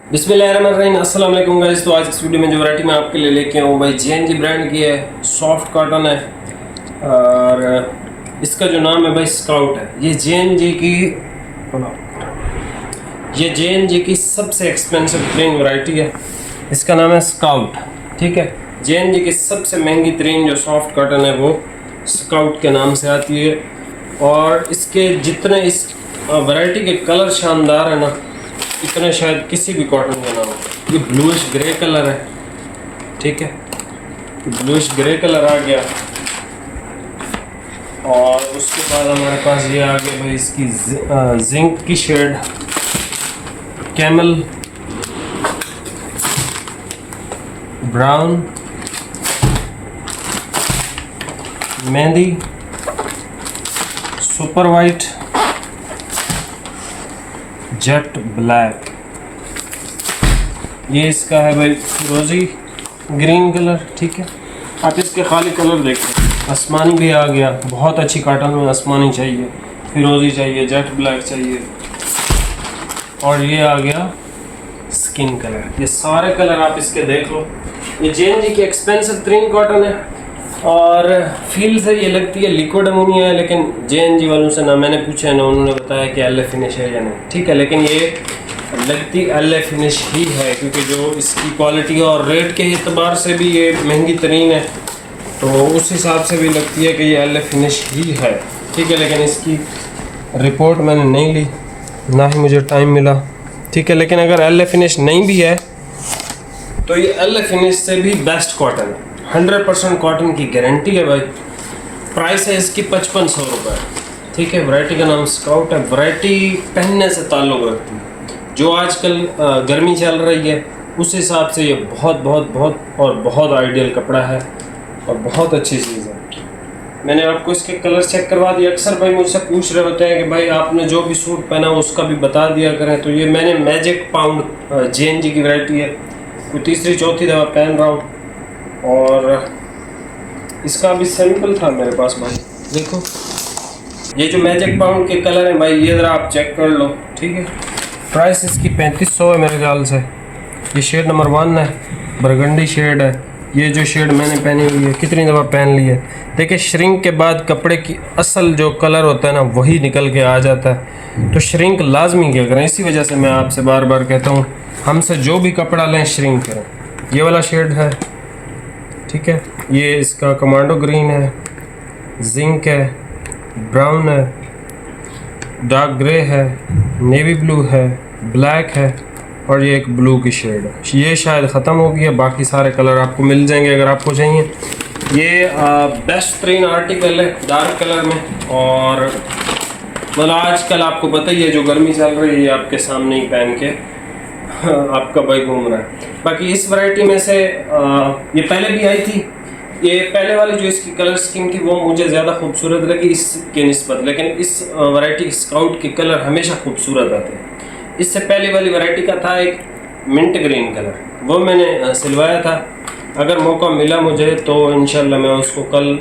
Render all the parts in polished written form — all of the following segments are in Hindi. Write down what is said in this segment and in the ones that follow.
बिस्मिल्लाहिर्रहमानिर्रहीम, अस्सलाम वालेकुम गाइस। तो आज इस वीडियो में जो वैरायटी मैं आपके लिए लेके आऊँ भाई जेएनजी ब्रांड की है, सॉफ्ट कॉटन है और इसका जो नाम है भाई स्काउट है। ये जेएनजी की सबसे एक्सपेंसिव तरीन वैरायटी है, इसका नाम है स्काउट। ठीक है, जेएनजी की सबसे महंगी तरीन जो सॉफ्ट कॉटन है वो स्काउट के नाम से आती है। और इसके जितने इस वैरायटी के कलर शानदार है ना, इतने शायद किसी भी कॉटन का ना हो। ये ब्लूइश ग्रे कलर है, ठीक है, ब्लूइश ग्रे कलर आ गया। और उसके बाद हमारे पास ये आ गया भाई इसकी जिंक की shade, camel brown, mehndi, super white, jet black. ये इसका है भाई फिरोजी ग्रीन कलर। ठीक है, आप इसके खाली कलर देखें, आसमानी भी आ गया, बहुत अच्छी कॉटन में आसमानी चाहिए, फिरोजी चाहिए, जेट ब्लैक चाहिए, और ये आ गया स्किन कलर। ये सारे कलर आप इसके देख लो। ये जेएनजी की एक्सपेंसिव तरीन कॉटन है और फील से ये लगती है लिक्विड अमोनिया है, लेकिन जेएनजी वालों से ना मैंने पूछा है ना उन्होंने बताया कि एल फिनिश है या नहीं। ठीक है, लेकिन ये लगती एल फिनिश ही है, क्योंकि जो इसकी क्वालिटी और रेट के एतबार से भी ये महंगी तरीन है, तो उस हिसाब से भी लगती है कि ये एल फिनिश ही है। ठीक है, लेकिन इसकी रिपोर्ट मैंने नहीं ली, ना ही मुझे टाइम मिला। ठीक है, लेकिन अगर एल फिनिश नहीं भी है तो ये एल फिनिश से भी बेस्ट कॉटन है, 100% कॉटन की गारंटी है भाई। प्राइस है इसकी 5500 रुपये। ठीक है, वैरायटी का नाम स्काउट है। वैरायटी पहनने से ताल्लुक़ रखती है, जो आजकल गर्मी चल रही है उस हिसाब से ये बहुत बहुत बहुत और बहुत आइडियल कपड़ा है और बहुत अच्छी चीज़ है। मैंने आपको इसके कलर चेक करवा दिया। अक्सर भाई मुझसे पूछ रहे होते हैं कि भाई आपने जो भी सूट पहना उसका भी बता दिया करें, तो ये मैंने मैजिक पाउंड जेएनजी की वैरायटी है, कोई तीसरी चौथी दफ़ा पहन रहा हूँ। और इसका भी सैंपल था मेरे पास भाई, देखो ये जो मैजिक पाउंड के कलर हैं भाई, ये ज़रा आप चेक कर लो। ठीक है, प्राइस इसकी 3500 है मेरे ख्याल से। ये शेड नंबर 1 है, बरगंडी शेड है। ये जो शेड मैंने पहनी हुई है, कितनी दफ़ा पहन ली है। देखिए, श्रिंक के बाद कपड़े की असल जो कलर होता है ना वही निकल के आ जाता है, तो श्रिंक लाजमी किया करें। इसी वजह से मैं आपसे बार बार कहता हूँ, हमसे जो भी कपड़ा लें श्रिंक करें। ये वाला शेड है, ठीक है, ये इसका कमांडो ग्रीन है, जिंक है, ब्राउन है, डार्क ग्रे है, नेवी ब्लू है, ब्लैक है, और ये एक ब्लू की शेड है। ये शायद ख़त्म हो गई है, बाकी सारे कलर आपको मिल जाएंगे अगर आपको चाहिए। ये बेस्ट तरीन आर्टिकल है डार्क कलर में। और मतलब आजकल आपको पता ही है, जो गर्मी चल रही है आपके सामने ही पहन के आपका भाई घूम रहा है। बाकी इस वैरायटी में से ये पहले भी आई थी। ये पहले वाली जो इसकी कलर स्कीम थी वो मुझे ज़्यादा खूबसूरत लगी इसके निस्बत, लेकिन इस वैरायटी स्काउट के कलर हमेशा खूबसूरत आते हैं। इससे पहले वाली वैरायटी का था एक मिंट ग्रीन कलर, वो मैंने सिलवाया था। अगर मौका मिला मुझे तो इंशाल्लाह मैं उसको कल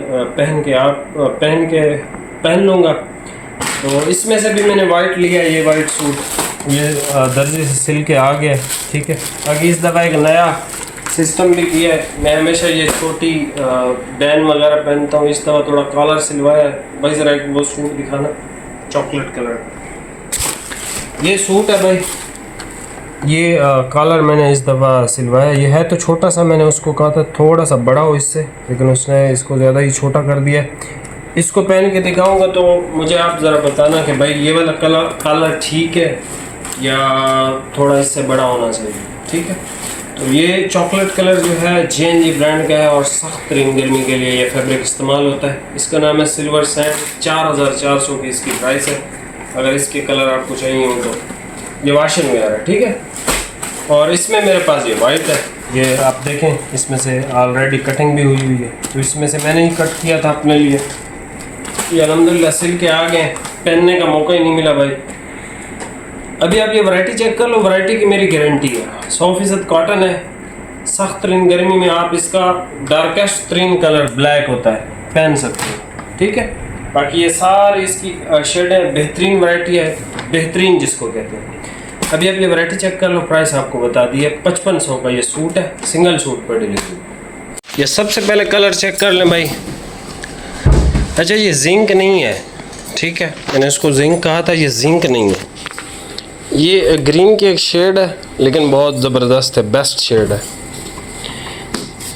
पहन लूँगा। तो इसमें से भी मैंने वाइट लिया, ये वाइट सूट ये दर्जी से सिल के आ गया। ठीक है, बाकी इस दफ़ा एक नया सिस्टम भी किया है। मैं हमेशा ये छोटी बैन वगैरह पहनता हूँ, इस दफ़ा थोड़ा कॉलर सिलवाया है भाई। ज़रा एक वो सूट दिखाना, चॉकलेट कलर ये सूट है भाई। ये कॉलर मैंने इस दफ़ा सिलवाया। ये है तो छोटा सा, मैंने उसको कहा था थोड़ा सा बड़ा हो इससे, लेकिन उसने इसको ज़्यादा ही छोटा कर दिया। इसको पहन के दिखाऊंगा तो मुझे आप ज़रा बताना कि भाई ये वाला कलर ठीक है या थोड़ा इससे बड़ा होना चाहिए। ठीक है, तो ये चॉकलेट कलर जो है जेएनजी ब्रांड का है और सख्त तरीन गर्मी के लिए ये फैब्रिक इस्तेमाल होता है। इसका नाम है सिल्वर सैंड। 4400 की इसकी प्राइस है। अगर इसके कलर आपको चाहिए हो तो ये वाशिंग वेयर है। ठीक है, और इसमें मेरे पास ये वाइट है। ये आप देखें, इसमें से ऑलरेडी कटिंग भी हुई है, तो इसमें से मैंने ही कट किया था अपने लिए। ये अल्हम्दुलिल्लाह सिल के आ गए, पहनने का मौका ही नहीं मिला भाई। अभी आप ये वैरायटी चेक कर लो, वैरायटी की मेरी गारंटी है, 100% कॉटन है। सख्त तरीन गर्मी में आप इसका डार्केस्ट तरीन कलर ब्लैक होता है, पहन सकते हो। ठीक है, बाकी ये सारी इसकी शेडें बेहतरीन वैरायटी है, बेहतरीन जिसको कहते हैं। अभी आप ये वैरायटी चेक कर लो, प्राइस आपको बता दी है 5500 का ये सूट है, सिंगल सूट पर डिलीवरी। ये सबसे पहले कलर चेक कर लें भाई। अच्छा ये जिंक नहीं है, ठीक है, मैंने इसको जिंक कहा था, ये जिंक नहीं है। ये ग्रीन की एक शेड है लेकिन बहुत ज़बरदस्त है, बेस्ट शेड है।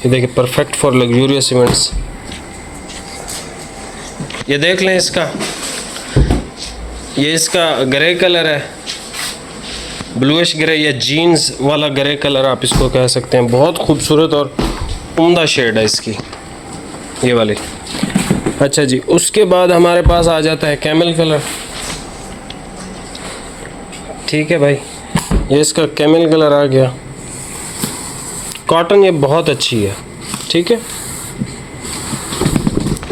ये देखिए, परफेक्ट फॉर लग्जूरियस इवेंट्स। ये देख लें इसका, ये इसका ग्रे कलर है, ब्लूइश ग्रे या जीन्स वाला ग्रे कलर आप इसको कह सकते हैं। बहुत खूबसूरत और उम्दा शेड है इसकी, ये वाली। अच्छा जी, उसके बाद हमारे पास आ जाता है कैमल कलर। ठीक है भाई, ये इसका कैमल कलर आ गया। कॉटन ये बहुत अच्छी है, ठीक है।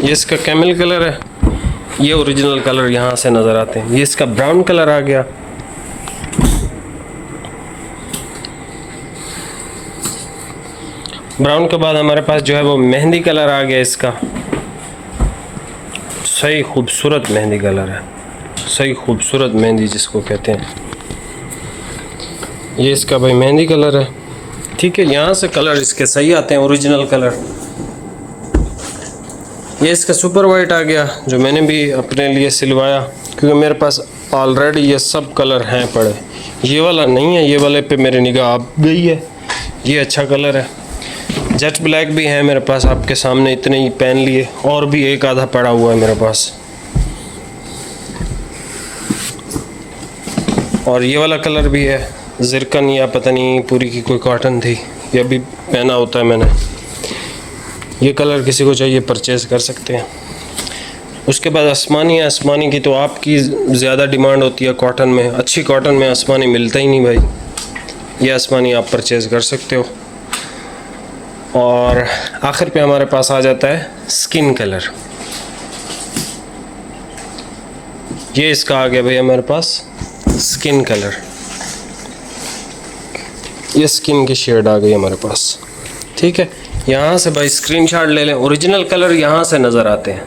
ये इसका कैमल कलर है, ये ओरिजिनल कलर यहाँ से नज़र आते हैं। ये इसका ब्राउन कलर आ गया। ब्राउन के बाद हमारे पास जो है वो मेहंदी कलर आ गया इसका। सही खूबसूरत मेहंदी कलर है, सही खूबसूरत मेहंदी जिसको कहते हैं। ये इसका भाई मेहंदी कलर है, ठीक है। यहाँ से कलर इसके सही आते हैं, ओरिजिनल कलर। ये इसका सुपर वाइट आ गया, जो मैंने भी अपने लिए सिलवाया क्योंकि मेरे पास ऑलरेडी ये सब कलर हैं पड़े। ये वाला नहीं है, ये वाले पे मेरी निगाह आ गई है। ये अच्छा कलर है। जेट ब्लैक भी है मेरे पास, आपके सामने इतने ही पहन लिए, और भी एक आधा पड़ा हुआ है मेरे पास। और ये वाला कलर भी है, ज़िरकन या पता नहीं पूरी की कोई कॉटन थी, ये भी पहना होता है मैंने। ये कलर किसी को चाहिए परचेज़ कर सकते हैं। उसके बाद आसमानी है। आसमानी की तो आपकी ज़्यादा डिमांड होती है कॉटन में, अच्छी कॉटन में आसमानी मिलता ही नहीं भाई। ये आसमानी आप परचेज़ कर सकते हो। और आखिर पे हमारे पास आ जाता है स्किन कलर। ये इसका आ गया भाई हमारे पास स्किन कलर। ये स्किन की शेड आ गई हमारे पास, ठीक है। यहाँ से भाई स्क्रीनशॉट ले लें, ओरिजिनल कलर यहाँ से नज़र आते हैं।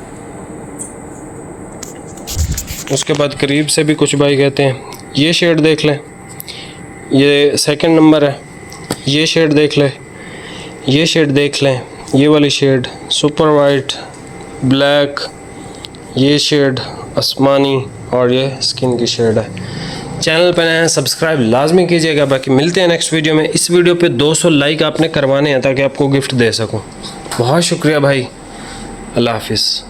उसके बाद करीब से भी कुछ भाई कहते हैं ये शेड देख लें, ये सेकंड नंबर है। ये शेड देख लें, ये शेड देख लें, ये वाली शेड सुपर वाइट, ब्लैक, ये शेड आसमानी, और ये स्किन की शेड है। चैनल पर नए हैं, सब्सक्राइब लाजमी कीजिएगा। बाकी मिलते हैं नेक्स्ट वीडियो में। इस वीडियो पे 200 लाइक आपने करवाने हैं ताकि आपको गिफ्ट दे सकूं। बहुत शुक्रिया भाई, अल्लाह हाफिज़।